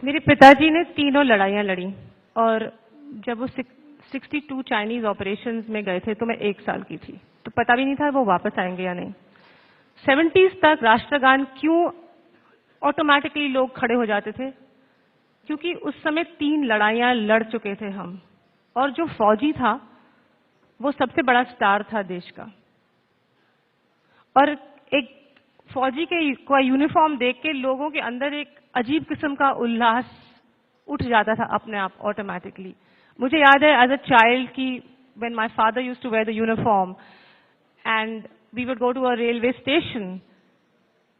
मेरे पिताजी ने तीनों लड़ाइयां लड़ी और जब वो 62 चाइनीज ऑपरेशंस में गए थे तो मैं 1 साल की थी, तो पता भी नहीं था वो वापस आएंगे या नहीं। 70s तक राष्ट्रगान क्यों ऑटोमेटिकली लोग खड़े हो जाते थे? क्योंकि उस समय 3 लड़ाइयां लड़ चुके थे हम, और जो फौजी था वो सबसे बड़ा स्टार था देश का। और एक फौजी का यूनिफॉर्म देख के लोगों के अंदर एक अजीब किस्म का उल्लास उठ जाता था अपने आप ऑटोमेटिकली। मुझे याद है एज अ चाइल्ड कि when my father used to wear the uniform and we would go to a railway station,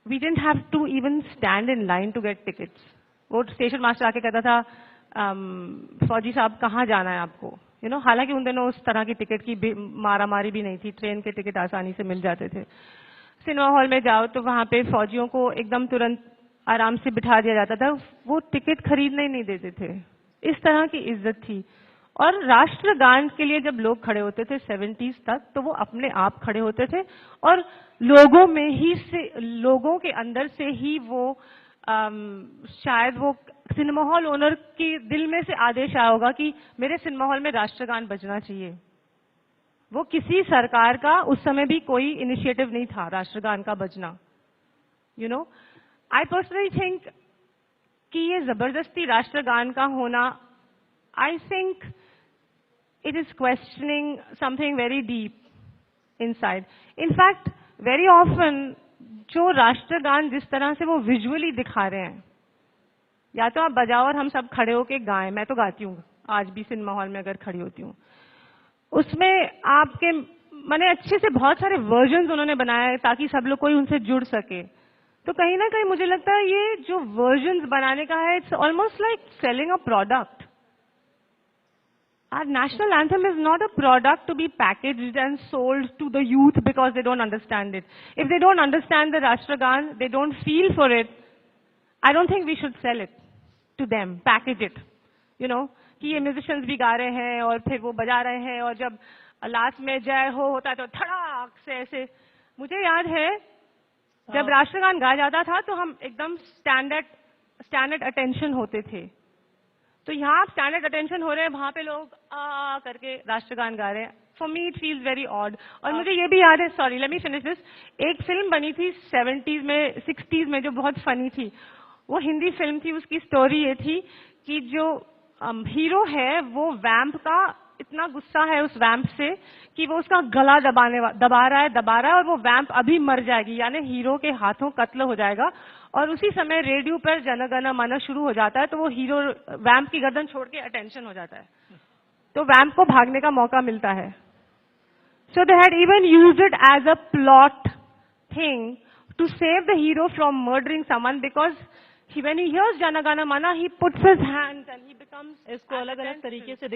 we didn't have to even stand in line to get tickets. वो station master आके कहता था, फौजी साहब कहाँ जाना है आपको, यू नो। हालांकि उन दिनों उस तरह की टिकट की मारामारी भी नहीं थी, ट्रेन के टिकट आसानी से मिल जाते थे। सिनेमा हॉल में जाओ तो वहां पे फौजियों को एकदम तुरंत आराम से बिठा दिया जाता था, वो टिकट खरीदने ही नहीं देते थे। इस तरह की इज्जत थी। और राष्ट्रगान के लिए जब लोग खड़े होते थे 70s तक, तो वो अपने आप खड़े होते थे और लोगों में ही से, लोगों के अंदर से ही वो शायद वो सिनेमा हॉल ओनर के दिल में से आदेश आया होगा कि मेरे सिनेमा हॉल में राष्ट्रगान बजना चाहिए। वो किसी सरकार का उस समय भी कोई इनिशिएटिव नहीं था राष्ट्रगान का बजना, you know. I personally think कि ये जबरदस्ती राष्ट्रगान का होना, I think it is questioning something very deep inside. In fact very often जो राष्ट्रगान जिस तरह से वो विजुअली दिखा रहे हैं, या तो आप बजाओ और हम सब खड़े होके गाएं, मैं तो गाती हूँ आज भी सिनेमा हॉल में अगर खड़ी होती हूँ, उसमें आपके माने अच्छे से बहुत सारे वर्जन्स उन्होंने बनाए हैं ताकि सब लोग कोई उनसे जुड़ सके। तो कहीं ना कहीं मुझे लगता है ये जो वर्जन्स बनाने का है, it's almost like selling a product. Our national anthem is not a product to be packaged and sold to the youth because they don't understand it. If they don't understand the Rashtragan, they don't feel for it, I don't think we should sell it to them, package it, you know, कि ये musicians भी गा रहे हैं और फिर वो बजा रहे हैं और जब लास्ट में जय हो होता है तो धड़ाक से ऐसे। मुझे याद है जब राष्ट्रगान गाया जाता था तो हम एकदम स्टैंडर्ड अटेंशन होते थे। तो यहाँ आप स्टैंडर्ड अटेंशन हो रहे हैं, वहां पे लोग आ करके राष्ट्रगान गा रहे हैं। For me it feels very odd. और मुझे ये भी याद है, sorry let me finish this, एक फिल्म बनी थी 70s में 60s में जो बहुत फनी थी। वो हिंदी फिल्म थी, उसकी स्टोरी ये थी कि जो हीरो है वो वैम्प का इतना गुस्सा है उस वैम्प से कि वो उसका गला दबा रहा है और वो वैम्प अभी मर जाएगी, यानी हीरो के हाथों कत्ल हो जाएगा। और उसी समय रेडियो पर जन गण मन शुरू हो जाता है, तो वो हीरो वैम्प की गर्दन छोड़ के अटेंशन हो जाता है, तो वैम्प को भागने का मौका मिलता है। So they had even used it as a plot thing to save the hero from murdering someone, because when he hears Jana Gana Mana, he puts his hands and he becomes, इसको अलग अलग तरीके से